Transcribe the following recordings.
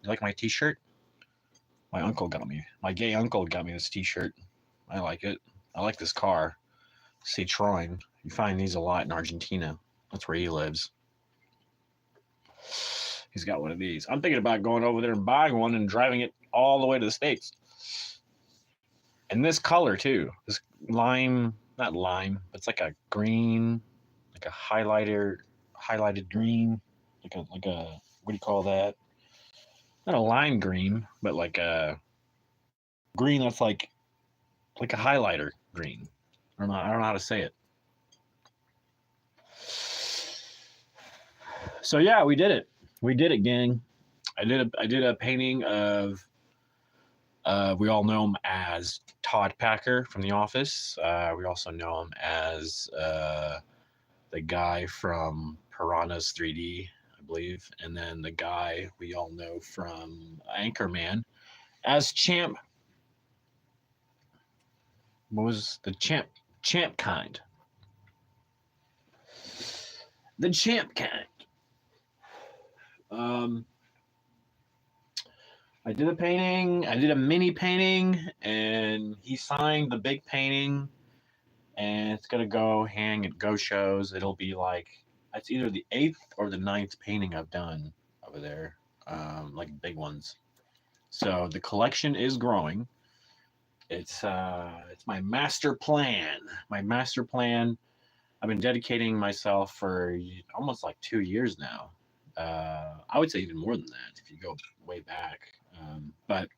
You like my t-shirt? My gay uncle got me this t-shirt. I like it. I like this car. Citroen. You find these a lot in Argentina. That's where he lives. He's got one of these. I'm thinking about going over there and buying one and driving it all the way to the States. And this color too. This lime, not lime, but it's like a green, like a highlighted green, like a what do you call that? Not a lime green, but like a green that's like a highlighter green. I don't know how to say it. So yeah, we did it. We did it, gang. I did a painting of we all know him as Todd Packer from The Office. We also know him as the guy from Piranha's 3D, I believe, and then the guy we all know from Anchorman as Champ. What was the Champ? Champ kind. The Champ kind. I did a painting. I did a mini painting, and he signed the big painting. And it's gonna go hang at Go shows. It'll be like it's either the 8th or the 9th painting I've done over there, like big ones. So the collection is growing. It's my master plan. My master plan. I've been dedicating myself for almost like 2 years now. I would say even more than that if you go way back. But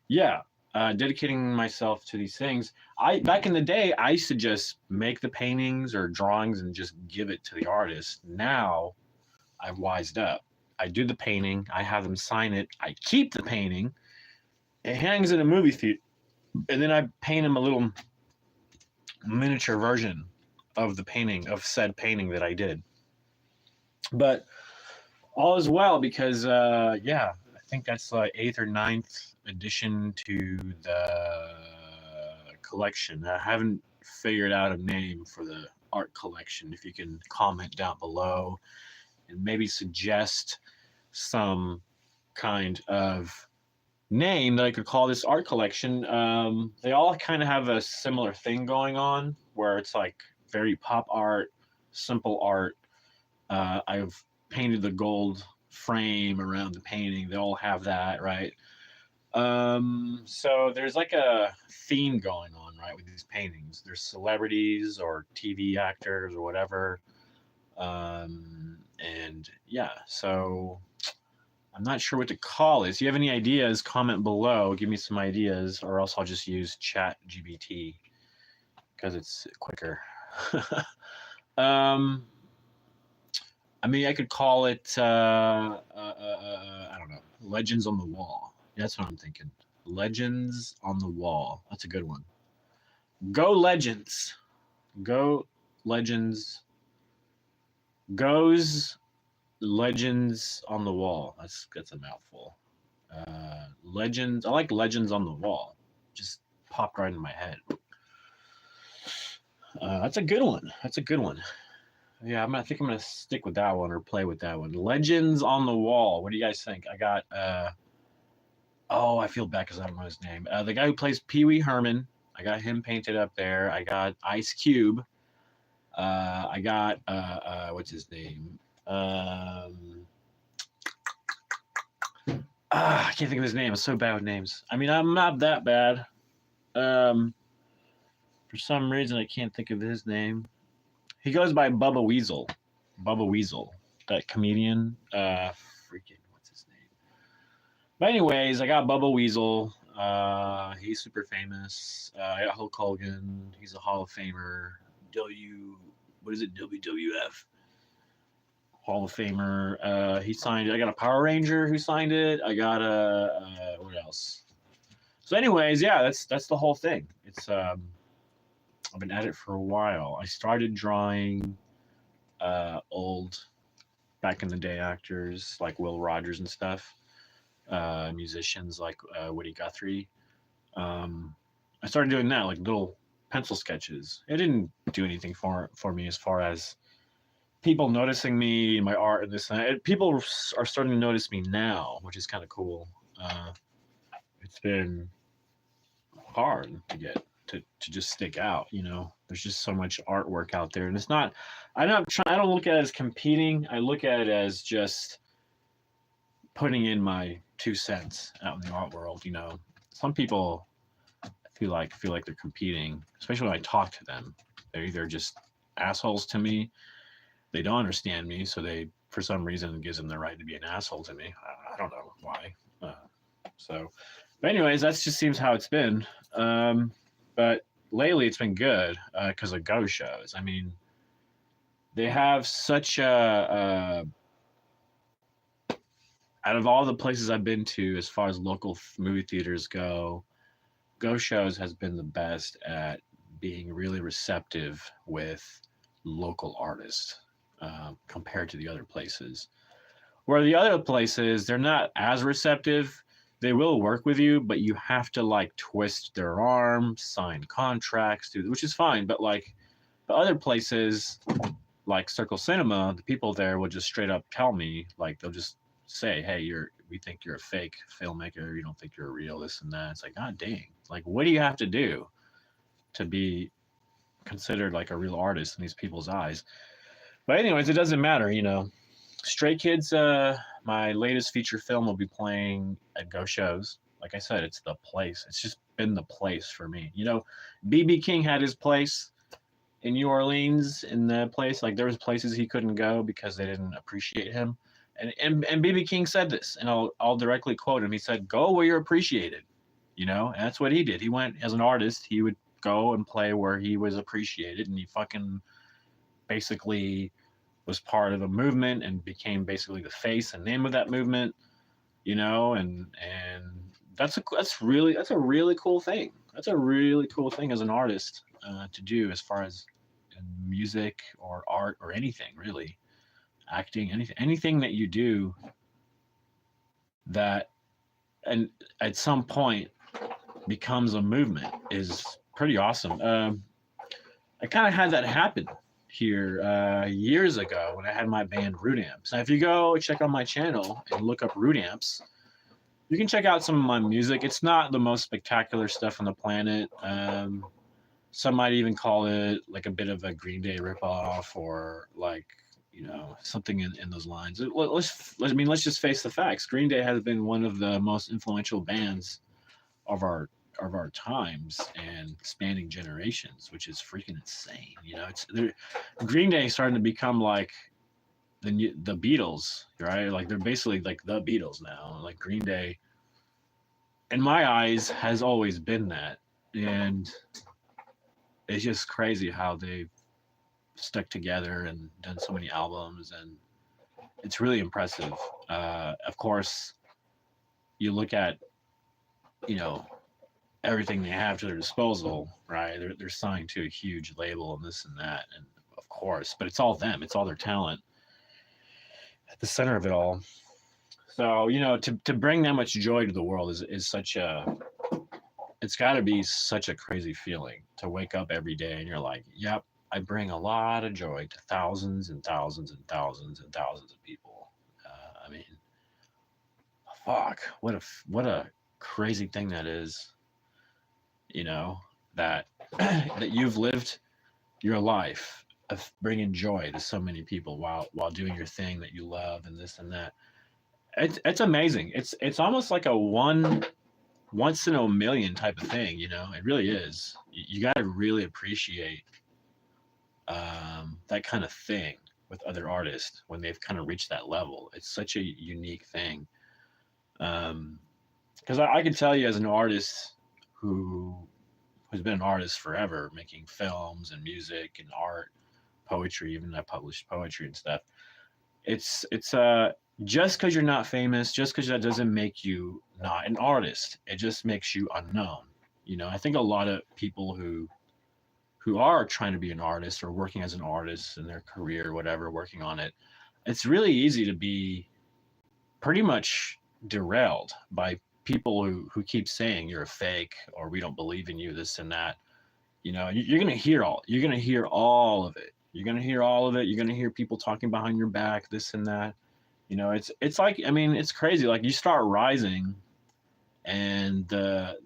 yeah, dedicating myself to these things. Back in the day, I used to just make the paintings or drawings and just give it to the artist. Now I've wised up. I do the painting. I have them sign it. I keep the painting. It hangs in a movie theater, and then I paint them a little miniature version of the painting of said painting that I did. But all is well because yeah, I think that's like 8th or 9th addition to the collection. I haven't figured out a name for the art collection. If you can comment down below and maybe suggest some kind of name that I could call this art collection. They all kind of have a similar thing going on where it's like very pop art, simple art. I've painted the gold frame around the painting. They all have that, right? So there's like a theme going on, right, with these paintings. There's celebrities or TV actors or whatever. And yeah, so I'm not sure what to call this. If you have any ideas, comment below. Give me some ideas, or else I'll just use Chat GBT because it's quicker. I mean, I could call it, I don't know, Legends on the Wall. That's what I'm thinking. Legends on the Wall. That's a good one. Go Legends. Go Legends. Goes Legends on the Wall. That's a mouthful. Legends. I like Legends on the Wall. Just popped right in my head. That's a good one. That's a good one. Yeah, I think I'm gonna stick with that one or play with that one. Legends on the Wall. What do you guys think? I got oh, I feel bad because I don't know his name. The guy who plays Pee Wee Herman. I got him painted up there. I got Ice Cube. I got what's his name? I can't think of his name. I'm so bad with names. I mean, I'm not that bad. For some reason, I can't think of his name. He goes by Bubba Weasel. Bubba Weasel, that comedian. Freaking, what's his name? But anyways, I got Bubba Weasel. He's super famous. I got Hulk Hogan. He's a Hall of Famer. What is it? WWF. Hall of Famer. He signed it. I got a Power Ranger who signed it. I got a what else? So, anyways, yeah, that's the whole thing. It's I've been at it for a while. I started drawing old, back in the day actors like Will Rogers and stuff, musicians like Woody Guthrie. I started doing that, like little pencil sketches. It didn't do anything for me as far as people noticing me, my art, and this and that. People are starting to notice me now, which is kind of cool. It's been hard to get to just stick out. There's just so much artwork out there, and it's not. I don't look at it as competing. I look at it as just putting in my 2 cents out in the art world. Some people feel like they're competing, especially when I talk to them. They're either just assholes to me, they don't understand me, so they, for some reason, it gives them the right to be an asshole to me. I don't know why. But anyways, that just seems how it's been. But lately, it's been good because of Go shows. I mean, they have such a out of all the places I've been to, as far as local movie theaters go, Go shows has been the best at being really receptive with local artists compared to the other places. Where the other places, they're not as receptive. They will work with you, but you have to like twist their arm, sign contracts, which is fine. But like the other places, like Circle Cinema, the people there will just straight up tell me, like they'll just say, "Hey, we think you're a fake filmmaker. You don't think you're real, this and that." It's like, God dang! Like, what do you have to do to be considered like a real artist in these people's eyes? But anyways, it doesn't matter. Stray Kids, my latest feature film, will be playing at Go shows. Like I said, it's the place. It's just been the place for me. BB King had his place in New Orleans, in the place. Like there was places he couldn't go because they didn't appreciate him. And BB King said this, and I'll directly quote him. He said, "Go where you're appreciated." And that's what he did. He went as an artist. He would go and play where he was appreciated, and he fucking basically was part of a movement and became basically the face and name of that movement, and that's a really cool thing. That's a really cool thing as an artist to do, as far as in music or art or anything really, acting, anything that you do that and at some point becomes a movement is pretty awesome. I kind of had that happen here years ago when I had my band Root Amps. Now, if you go check out my channel and look up Root Amps, you can check out some of my music. It's not the most spectacular stuff on the planet. Some might even call it like a bit of a Green Day ripoff, or like something in those lines. Let's just face the facts. Green Day has been one of the most influential bands of our times and spanning generations, which is freaking insane. Green Day starting to become like the Beatles, right? Like they're basically like the Beatles now. Like Green Day, in my eyes, has always been that, and it's just crazy how they've stuck together and done so many albums, and it's really impressive. Of course, you look at everything they have to their disposal, right? They're signed to a huge label and this and that, and of course, but it's all them. It's all their talent at the center of it all. So to bring that much joy to the world is such a. It's got to be such a crazy feeling to wake up every day and you're like, "Yep, I bring a lot of joy to thousands and thousands and thousands and thousands of people." I mean, fuck, what a crazy thing that is. That that you've lived your life of bringing joy to so many people while doing your thing that you love and this and that. It's amazing. It's almost like a once in a million type of thing. It really is. You got to really appreciate that kind of thing with other artists when they've kind of reached that level. It's such a unique thing. Because I can tell you, as an artist who's been an artist forever, making films and music and art, poetry, even I published poetry and stuff. It's just because you're not famous, just because that doesn't make you not an artist. It just makes you unknown. I think a lot of people who are trying to be an artist or working as an artist in their career, whatever, working on it, it's really easy to be pretty much derailed by people who keep saying you're a fake, or we don't believe in you, this and that. You're gonna hear all of it. You're gonna hear all of it. You're gonna hear people talking behind your back, this and that. You know, it's like, I mean, it's crazy. Like you start rising, and the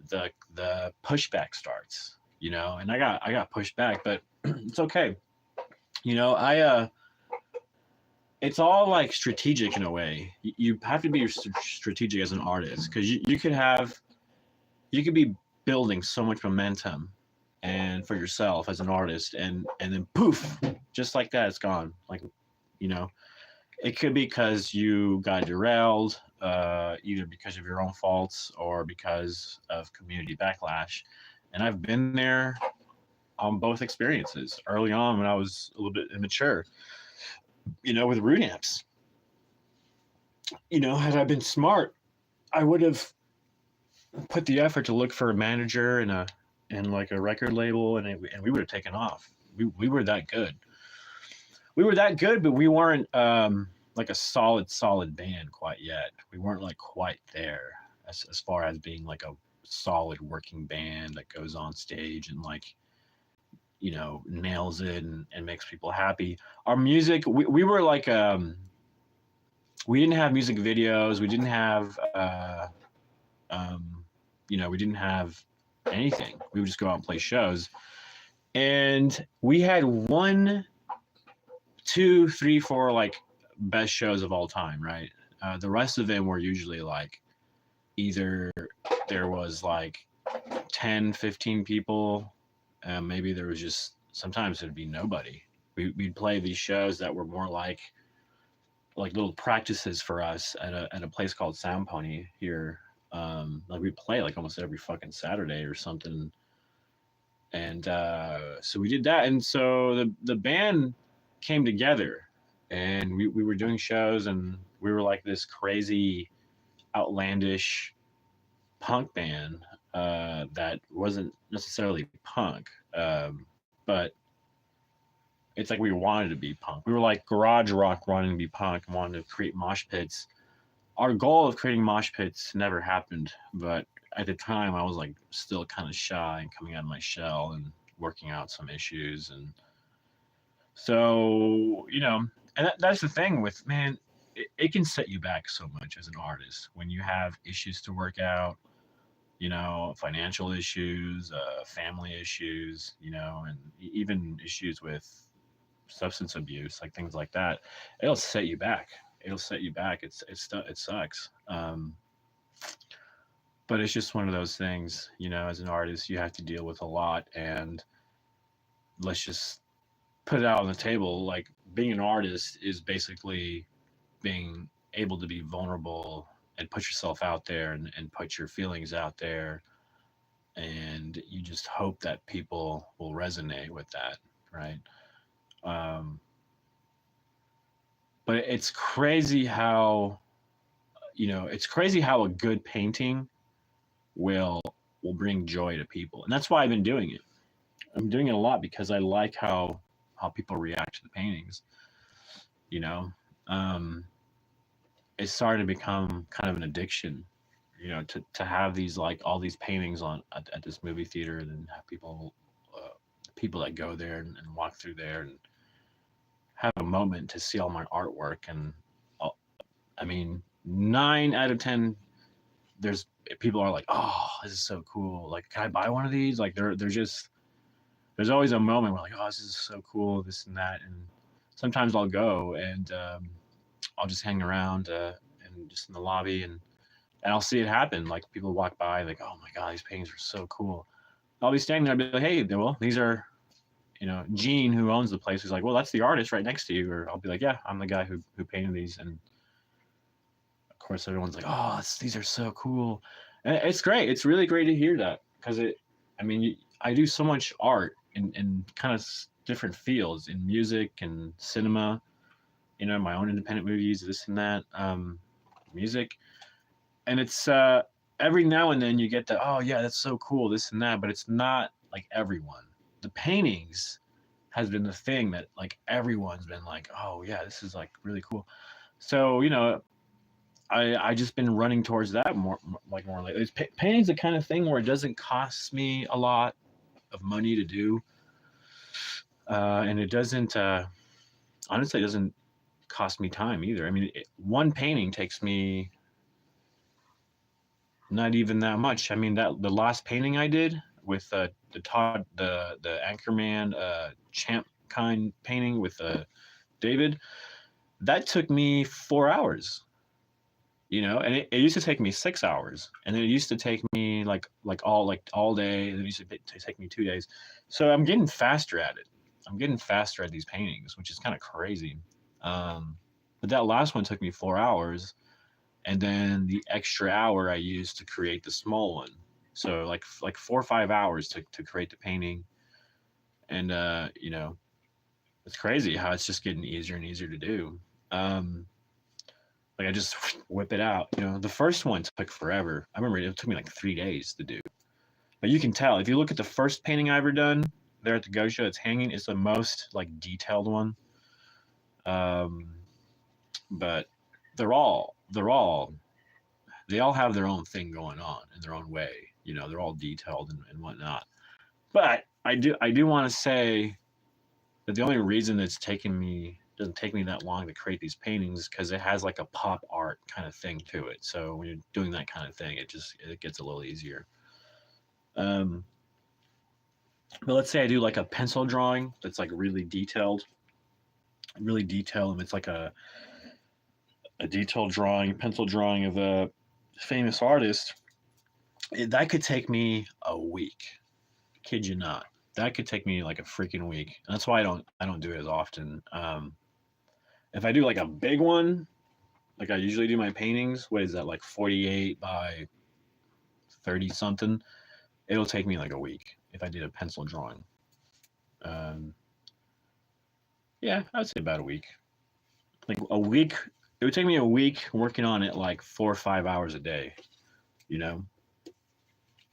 pushback starts. You know, and I got pushed back, but it's okay. You know, it's all like strategic in a way. You have to be strategic as an artist, because you could be building so much momentum and for yourself as an artist, and then poof, just like that, it's gone. Like, you know, it could be because you got derailed, either because of your own faults or because of community backlash. And I've been there on both experiences early on when I was a little bit immature, you know, with root amps. You know, had I been smart, I would have put the effort to look for a manager and like a record label, and we would have taken off. We were that good. We were that good, but we weren't like a solid band quite yet. We weren't like quite there as far as being like a solid working band that goes on stage and like, you know, nails it and makes people happy. Our music, we were like we didn't have music videos. We didn't have you know, we didn't have anything. We would just go out and play shows. And we had one, two, three, four like best shows of all time, right? The rest of them were usually like either there was like 10, 15 people. Maybe there was just, sometimes it'd be nobody. We'd play these shows that were more like little practices for us at a place called Sound Pony here. Like we'd play like almost every fucking Saturday or something. And so we did that. And so the band came together, and we were doing shows, and we were like this crazy, outlandish punk band that wasn't necessarily punk, but it's like we wanted to be punk. We were like garage rock wanting to be punk and wanting to create mosh pits. Our goal of creating mosh pits never happened, but at the time I was like still kind of shy and coming out of my shell and working out some issues. And so, you know, and that's the thing with, man, it can set you back so much as an artist when you have issues to work out, you know, financial issues, family issues, you know, and even issues with substance abuse, like things like that. It'll set you back. It'll set you back. It sucks. But it's just one of those things, you know, as an artist, you have to deal with a lot. And let's just put it out on the table. Like being an artist is basically being able to be vulnerable and put yourself out there and put your feelings out there. And you just hope that people will resonate with that, right? Um, but it's crazy how, you know, it's crazy how a good painting will bring joy to people. And that's why I've been doing it. I'm doing it a lot because I like how people react to the paintings, you know. It's starting to become kind of an addiction, you know, to have these like all these paintings on at this movie theater, and then have people that go there and walk through there and have a moment to see all my artwork. And I mean, 9 out of 10, there's people are like, oh, this is so cool. Like, can I buy one of these? Like, they're just, there's always a moment where like, oh, this is so cool, this and that. And sometimes I'll go and I'll just hang around and just in the lobby, and I'll see it happen. Like people walk by, like, oh my god, these paintings are so cool. I'll be standing there, I'll be like, hey, well, these are, you know, Gene, who owns the place, who's like, well, that's the artist right next to you. Or I'll be like, yeah, I'm the guy who painted these. And of course, everyone's like, oh, these are so cool. And it's great. It's really great to hear that, because I mean, I do so much art in kind of different fields, in music and cinema, you know, my own independent movies, this and that, music. And it's every now and then you get the, oh yeah, that's so cool, this and that, but it's not like everyone. The paintings has been the thing that like everyone's been like, oh yeah, this is like really cool. So, you know, I just been running towards that more lately. Painting's the kind of thing where it doesn't cost me a lot of money to do. And it doesn't, honestly, it doesn't cost me time either. I mean, one painting takes me not even that much. I mean, that the last painting I did with the Todd, the Anchorman champ kind painting with David, that took me 4 hours. And it used to take me 6 hours, and then it used to take me like all day, and it used to take me 2 days. So I'm getting faster at it. I'm getting faster at these paintings, which is kind of crazy. Um, but that last one took me 4 hours, and then the extra hour I used to create the small one. So like 4 or 5 hours to create the painting, and it's crazy how it's just getting easier and easier to do. Um, like I just whip it out. The first one took forever. I remember it took me like 3 days to do. But you can tell if you look at the first painting I ever done there at the Go Show, it's hanging. It's the most like detailed one. Um, but they all have their own thing going on in their own way. They're all detailed and whatnot. But I do want to say that the only reason it's doesn't take me that long to create these paintings is because it has like a pop art kind of thing to it. So when you're doing that kind of thing, it gets a little easier. Um, but let's say I do like a pencil drawing that's like really detailed, and it's like a detailed drawing, pencil drawing of a famous artist. That could take me a week. Kid you not. That could take me like a freaking week. And that's why I don't do it as often. If I do like a big one, like I usually do my paintings, what is that, like 48 by 30 something? It'll take me like a week if I did a pencil drawing. Um, yeah, I would say about a week. Like a week, it would take me a week working on it like 4 or 5 hours a day, you know?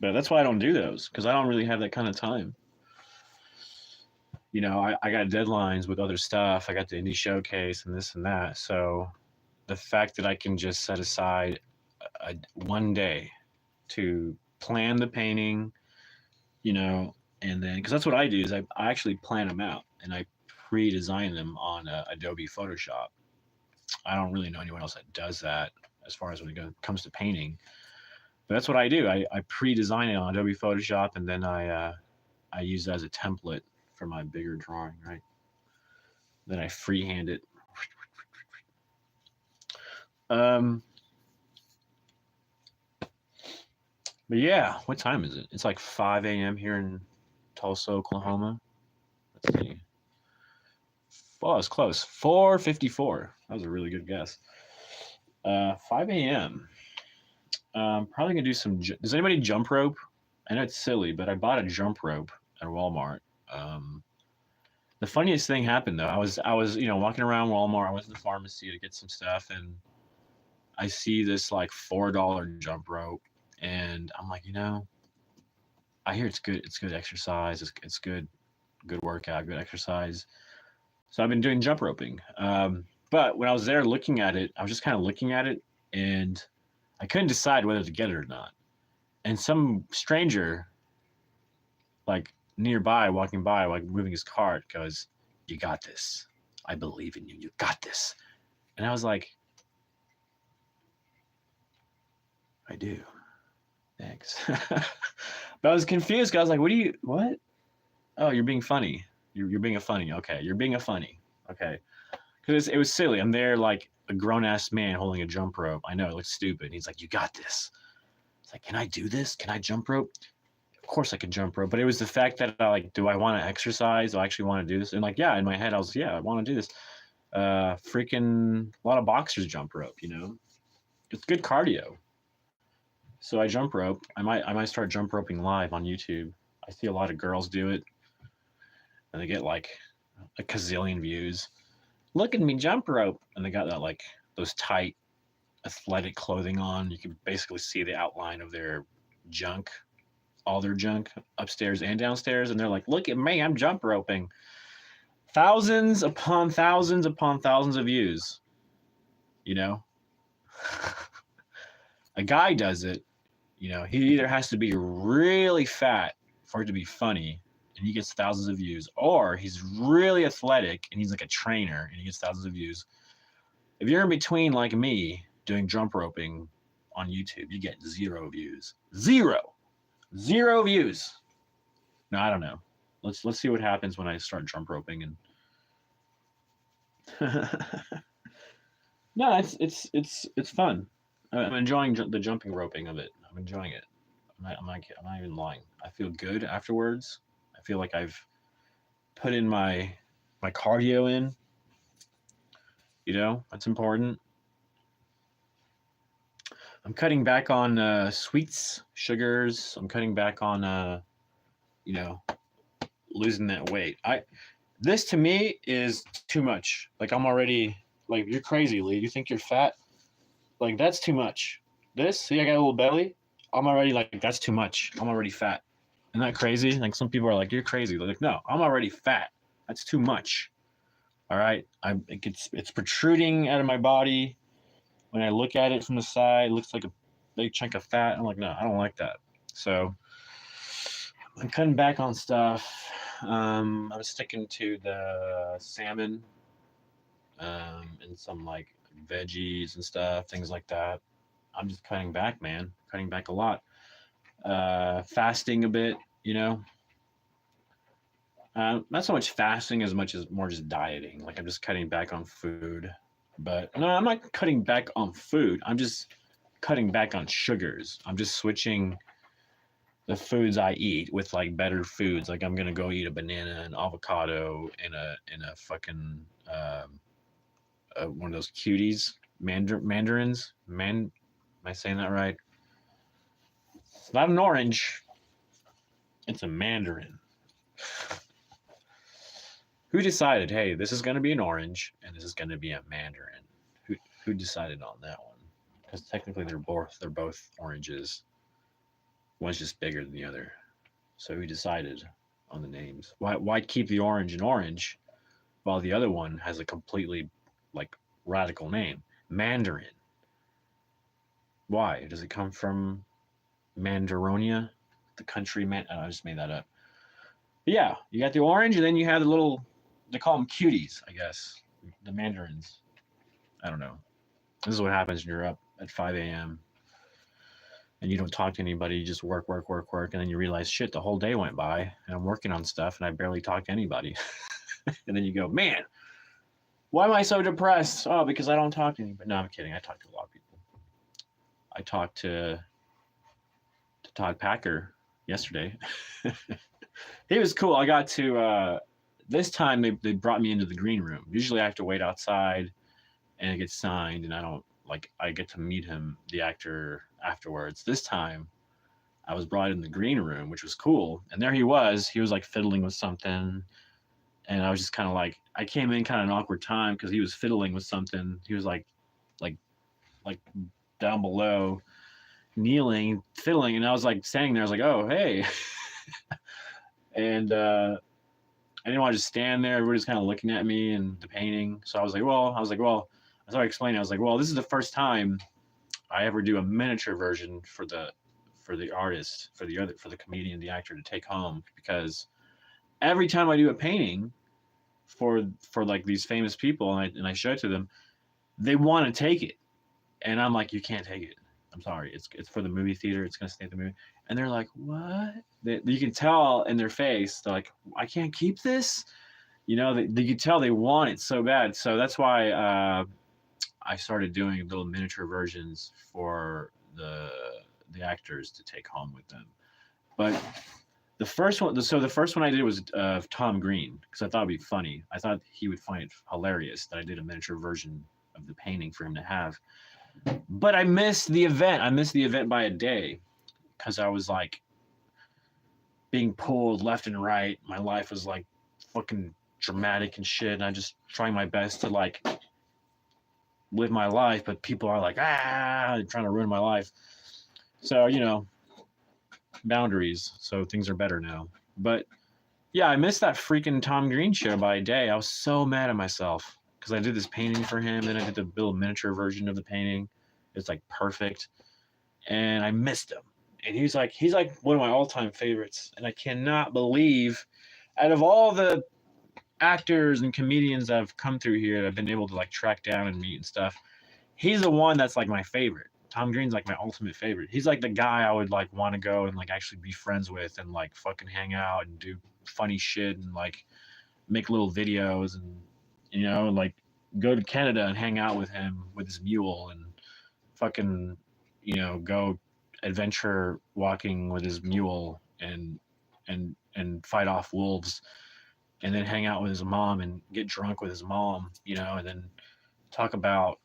But that's why I don't do those, because I don't really have that kind of time. I got deadlines with other stuff. I got the indie showcase and this and that. So the fact that I can just set aside one day to plan the painting, and then because that's what I do is I actually plan them out and I pre-design them on Adobe Photoshop. I don't really know anyone else that does that as far as when it comes to painting, but that's what I do. I pre-design it on Adobe Photoshop, and then I use that as a template for my bigger drawing, right? Then I freehand it. Um, but yeah, what time is it? It's like 5 a.m. here in Tulsa, Oklahoma. Let's see. Oh, it's close. 4:54. That was a really good guess. 5 a.m. Probably gonna do some. Does anybody jump rope? I know it's silly, but I bought a jump rope at Walmart. Um, the funniest thing happened though. I was walking around Walmart. I went to the pharmacy to get some stuff, and I see this like $4 jump rope, and I'm like, I hear it's good. It's good exercise. It's good workout, good exercise. So I've been doing jump roping. But when I was there looking at it, I was just kind of looking at it, and I couldn't decide whether to get it or not. And some stranger, like nearby, walking by, like moving his cart, goes, "You got this. I believe in you. You got this." And I was like, "I do. Thanks." But I was confused. 'Cause I was like, what? Oh, you're being funny. You're being a funny. Okay, you're being a funny. Okay, because it was silly. I'm there like a grown ass man holding a jump rope. I know it looks stupid. He's like, "You got this." It's like, can I do this? Can I jump rope? Of course I can jump rope. But it was the fact that I like, do I want to exercise? Do I actually want to do this? And like, yeah, in my head, I was, yeah, I want to do this. Freaking a lot of boxers jump rope. It's good cardio. So I jump rope. I might start jump roping live on YouTube. I see a lot of girls do it, and they get like a gazillion views. Look at me jump rope, and they got that like those tight athletic clothing on. You can basically see the outline of their junk, all their junk upstairs and downstairs, and they're like, "Look at me, I'm jump roping." Thousands upon thousands upon thousands of views. You know, a guy does it. He either has to be really fat for it to be funny, and he gets thousands of views, or he's really athletic and he's like a trainer and he gets thousands of views. If you're in between like me doing jump roping on YouTube, you get 0 views. Zero views. No, I don't know. Let's see what happens when I start jump roping and no, it's fun. I'm enjoying the jumping roping of it. I'm enjoying it. I'm not even lying. I feel good afterwards. I feel like I've put in my cardio in. You know, that's important. I'm cutting back on sweets, sugars. I'm cutting back on you know, losing that weight. This to me is too much. Like I'm already like you're crazy, Lee. You think you're fat? Like that's too much. This, see, I got a little belly. I'm already like that's too much. I'm already fat. Isn't that crazy? Like some people are like, you're crazy. They're like, no, I'm already fat. That's too much. All right, it's protruding out of my body. When I look at it from the side, it looks like a big chunk of fat. I'm like, no, I don't like that. So I'm cutting back on stuff. I'm sticking to the salmon and some like veggies and stuff, things like that. I'm just cutting back, man. Cutting back a lot. Fasting a bit, you know. Not so much fasting as much as more just dieting. Like I'm just cutting back on food. But no, I'm not cutting back on food. I'm just cutting back on sugars. I'm just switching the foods I eat with like better foods. Like I'm gonna go eat a banana, an avocado, and a fucking one of those cuties, mandarins. Am I saying that right? It's not an orange. It's a mandarin. Who decided, hey, this is going to be an orange and this is going to be a mandarin? Who decided on that one? Because technically they're both oranges. One's just bigger than the other. So who decided on the names? Why keep the orange an orange while the other one has a completely like radical name? Mandarin. Why? Does it come from Mandaronia? The country I just made that up. But yeah, you got the orange and then you have the little, they call them cuties, I guess. The mandarins. I don't know. This is what happens when you're up at 5 a.m. and you don't talk to anybody. You just work. And then you realize, shit, the whole day went by and I'm working on stuff and I barely talk to anybody. And then you go, man, why am I so depressed? Oh, because I don't talk to anybody. No, I'm kidding. I talk to a lot of people. I talked to Todd Packer yesterday. He was cool. I got to this time they brought me into the green room. Usually I have to wait outside and it gets signed and I get to meet him, the actor, afterwards. This time I was brought in the green room, which was cool. And there he was like fiddling with something. And I was just kind of like, I came in kind of an awkward time because he was fiddling with something. He was like down below, kneeling, fiddling, and I was like standing there. I was like, "Oh, hey," and I didn't want to just stand there. Everybody's kind of looking at me and the painting. So I was like, "Well," I started explaining. I was like, "Well, this is the first time I ever do a miniature version for the artist, for the comedian, the actor to take home because every time I do a painting for like these famous people and I show it to them, they want to take it, and I'm like, you can't take it. I'm sorry. It's for the movie theater. It's gonna stay at the movie." And they're like, "What?" You can tell in their face. They're like, "I can't keep this." You know, you can tell they want it so bad. So that's why I started doing little miniature versions for the actors to take home with them. But the first one I did was Tom Green because I thought it'd be funny. I thought he would find it hilarious that I did a miniature version of the painting for him to have. But I missed the event. I missed the event by a day because I was like being pulled left and right. My life was like fucking dramatic and shit. And I'm just trying my best to like live my life, but people are like, trying to ruin my life. So, you know, boundaries. So things are better now. But yeah, I missed that freaking Tom Green show by a day. I was so mad at myself because I did this painting for him. Then I had to build a miniature version of the painting. It's like perfect. And I missed him. and he's like one of my all-time favorites, and I cannot believe, out of all the actors and comedians that have come through here that I've been able to like track down and meet and stuff, he's the one that's like my favorite. Tom Green's like my ultimate favorite. He's like the guy I would like want to go and like actually be friends with and like fucking hang out and do funny shit and like make little videos and like go to Canada and hang out with him with his mule and fucking go adventure walking with his mule and fight off wolves and then hang out with his mom and get drunk with his mom, and then talk about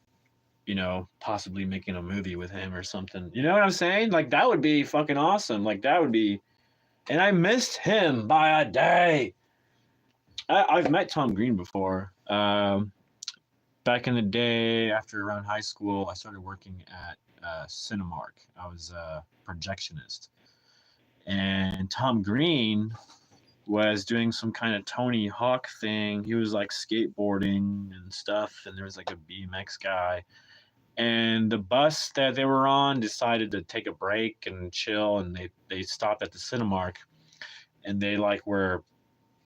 possibly making a movie with him or something. You know what I'm saying? Like that would be fucking awesome. Like that would be, and I missed him by a day. I've met Tom Green before. Back in the day, after around high school, I started working at Cinemark. I was a projectionist, and Tom Green was doing some kind of Tony Hawk thing. He was like skateboarding and stuff, and there was like a BMX guy. And the bus that they were on decided to take a break and chill, and they stopped at the Cinemark, and they like were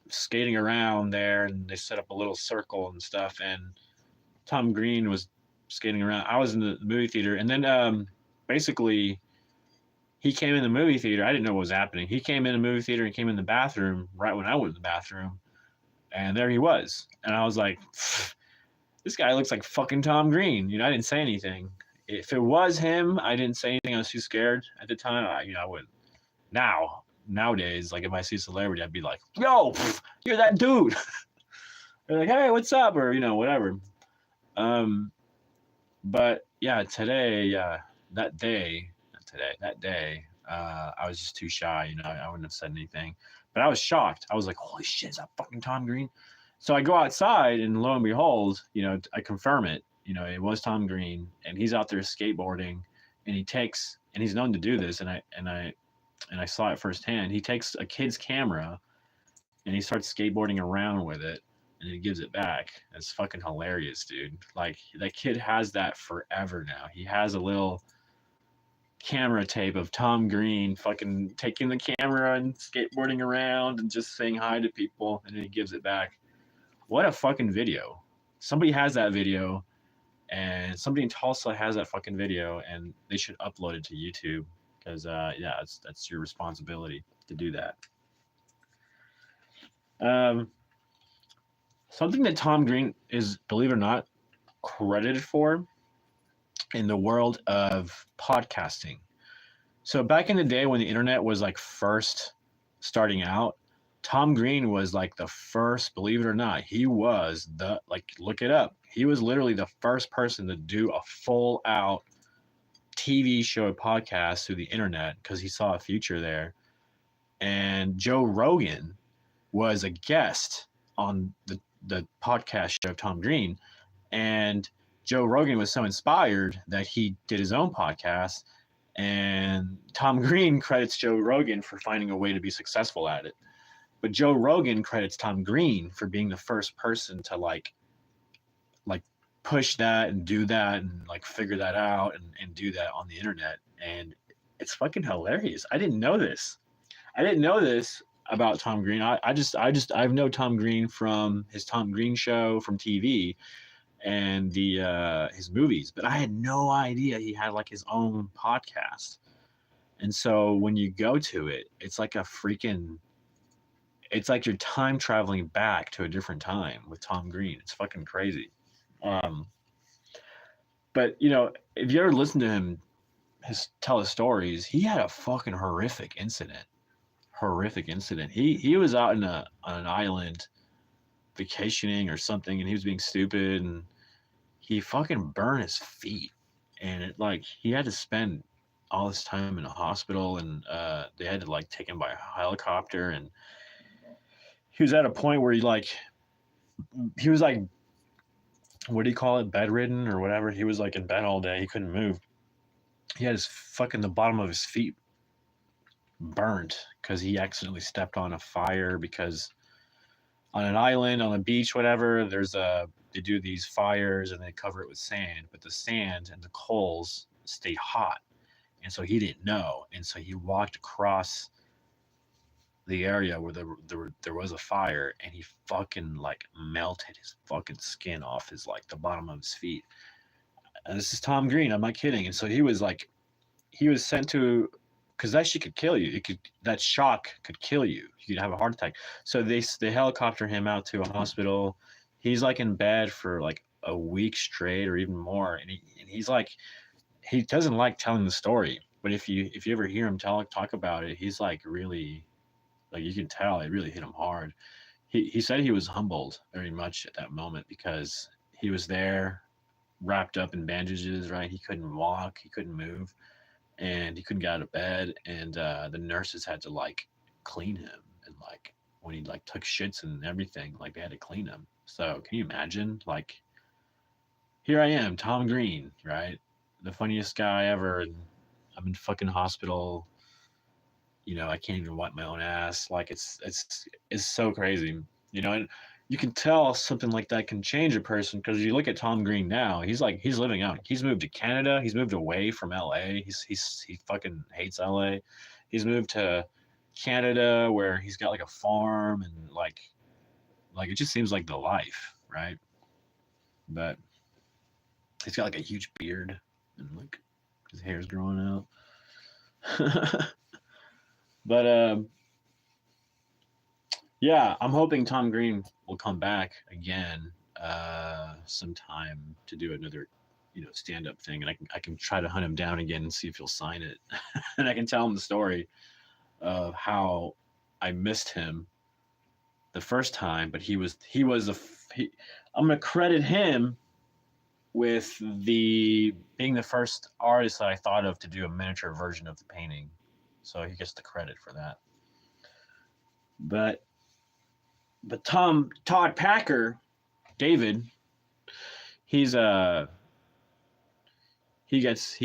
skating around there, and they set up a little circle and stuff, and Tom Green was skating around. I was in the movie theater, and then basically he came in the movie theater. I didn't know what was happening. He came in the movie theater and came in the bathroom right when I went to the bathroom, and there he was. And I was like, this guy looks like fucking Tom Green. I didn't say anything. If it was him, I didn't say anything. I was too scared at the time. I wouldn't. Nowadays, like if I see a celebrity, I'd be like, yo, you're that dude. They're like, hey, what's up? Or, whatever. But yeah, that day, I was just too shy, I wouldn't have said anything, but I was shocked. I was like, holy shit, is that fucking Tom Green? So I go outside and lo and behold, I confirm it, it was Tom Green, and he's out there skateboarding, and he's known to do this. And I saw it firsthand. He takes a kid's camera and he starts skateboarding around with it, and he gives it back. It's fucking hilarious, dude. Like that kid has that forever now. He has a little camera tape of Tom Green fucking taking the camera and skateboarding around and just saying hi to people, and then he gives it back. What a fucking video. Somebody has that video, and somebody in Tulsa has that fucking video, and they should upload it to YouTube, because that's your responsibility to do that. Something that Tom Green is, believe it or not, credited for in the world of podcasting. So back in the day when the internet was like first starting out, Tom Green was like the first, believe it or not, he was look it up. He was literally the first person to do a full out TV show podcast through the internet, because he saw a future there. And Joe Rogan was a guest on the podcast show of Tom Green, and Joe Rogan was so inspired that he did his own podcast, and Tom Green credits Joe Rogan for finding a way to be successful at it. But Joe Rogan credits Tom Green for being the first person to like push that and do that and like figure that out and do that on the internet. And it's fucking hilarious. I didn't know this about Tom Green. I've known Tom Green from his Tom Green show from TV and his movies, but I had no idea he had like his own podcast. And so when you go to it, it's like it's like you're time traveling back to a different time with Tom Green. It's fucking crazy. But if you ever listen to him tell his stories, he had a fucking horrific incident. He was out on an island vacationing or something, and he was being stupid, and he fucking burned his feet, and he had to spend all this time in a hospital, and they had to like take him by a helicopter, and he was at a point where he was like, what do you call it, bedridden or whatever. He was like in bed all day. He couldn't move. He had the bottom of his feet burnt because he accidentally stepped on a fire, because on an island, on a beach, whatever, they do these fires and they cover it with sand, but the sand and the coals stay hot. and so he didn't know, and so he walked across the area where there was a fire, and he fucking like melted his fucking skin off his like the bottom of his feet. And this is Tom Green. I'm not kidding. And so he was sent to, because that shit could kill you. It could that shock could kill you. You could have a heart attack. So they helicopter him out to a hospital. He's like in bed for like a week straight or even more, and he's like he doesn't like telling the story. But if you ever hear him talk about it, he's like really like you can tell it really hit him hard. He said he was humbled very much at that moment because he was there wrapped up in bandages, right? He couldn't walk, he couldn't move, and he couldn't get out of bed. And the nurses had to like clean him, and like when he like took shits and everything, like they had to clean him. So can you imagine? Like here I am, Tom Green, right? The funniest guy ever, and I'm in fucking hospital. You know, I can't even wipe my own ass. Like it's so crazy. You know, and you can tell something like that can change a person because you look at Tom Green now. He's living out. He's moved to Canada. He's moved away from LA. He fucking hates LA. He's moved to Canada where he's got like a farm and like it just seems like the life, right? But he's got like a huge beard and like his hair's growing out. But yeah, I'm hoping Tom Green will come back again sometime to do another, stand up thing, and I can try to hunt him down again and see if he'll sign it, and I can tell him the story of how I missed him the first time, but I'm gonna credit him with being the first artist that I thought of to do a miniature version of the painting, so he gets the credit for that. But Todd Packer, David, he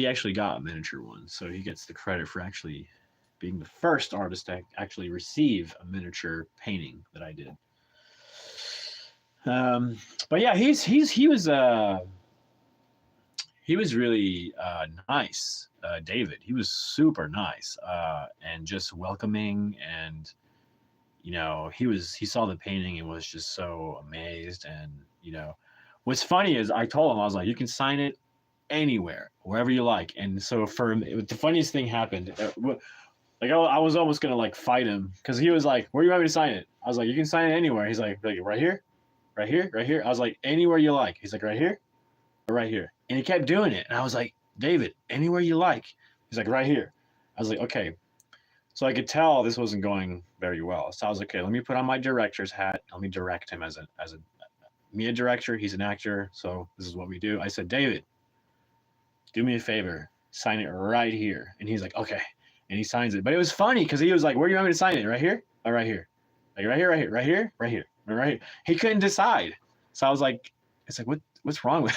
actually got a miniature one, so he gets the credit for actually being the first artist to actually receive a miniature painting that I did. But yeah, he was really nice, David. He was super nice and just welcoming, and he saw the painting and was just so amazed. And what's funny is I told him, I was like, you can sign it anywhere, wherever you like. And so the funniest thing happened. Like I was almost gonna like fight him because he was like, "Where do you want me to sign it?" I was like, "You can sign it anywhere." He's like right here, right here, right here. I was like, "Anywhere you like." He's like, "Right here, or right here," and he kept doing it. And I was like, "David, anywhere you like." He's like, "Right here." I was like, "Okay." So I could tell this wasn't going very well. So I was like, "Okay, let me put on my director's hat. Let me direct him as a director. He's an actor, so this is what we do." I said, "David, do me a favor, sign it right here." And he's like, "Okay." And he signs it. But it was funny because he was like, "Where do you want me to sign it? Right here? Or right here? Like right here, right here, right here, right here, right here." He couldn't decide. So I was like, it's like, what's wrong with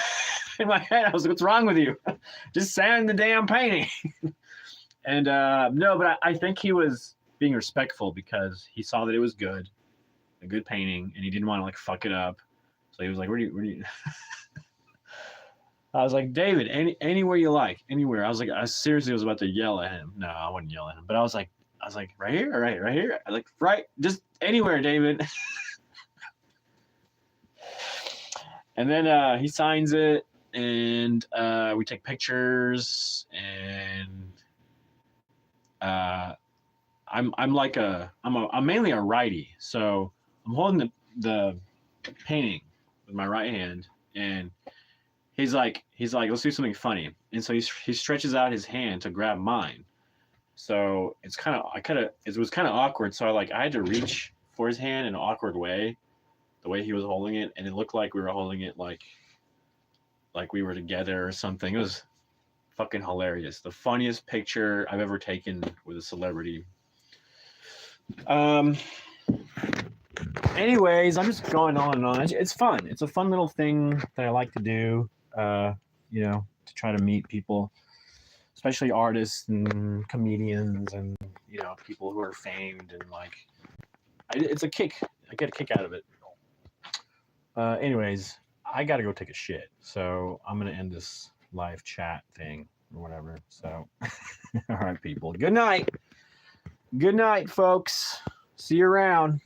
in my head? I was like, "What's wrong with you? Just sign the damn painting." And no, but I think he was being respectful because he saw that it was good, a good painting, and he didn't want to like fuck it up. So he was like, where do you I was like, "David, anywhere you like, anywhere." I seriously was about to yell at him. No, I wouldn't yell at him, but I was like, right here, all right here, like right, just anywhere, David. And then he signs it, and we take pictures, and I'm mainly a righty, so I'm holding the painting with my right hand, and he's like, "Let's do something funny." And so he stretches out his hand to grab mine. So it was kind of awkward. So I had to reach for his hand in an awkward way, the way he was holding it, and it looked like we were holding it like we were together or something. It was fucking hilarious. The funniest picture I've ever taken with a celebrity. Anyways, I'm just going on and on. It's fun. It's a fun little thing that I like to do. To try to meet people, especially artists and comedians, and people who are famed, and it's a kick. I get a kick out of it. Anyways, I gotta go take a shit, so I'm gonna end this live chat thing or whatever. So, all right, people. Good night. Good night, folks. See you around.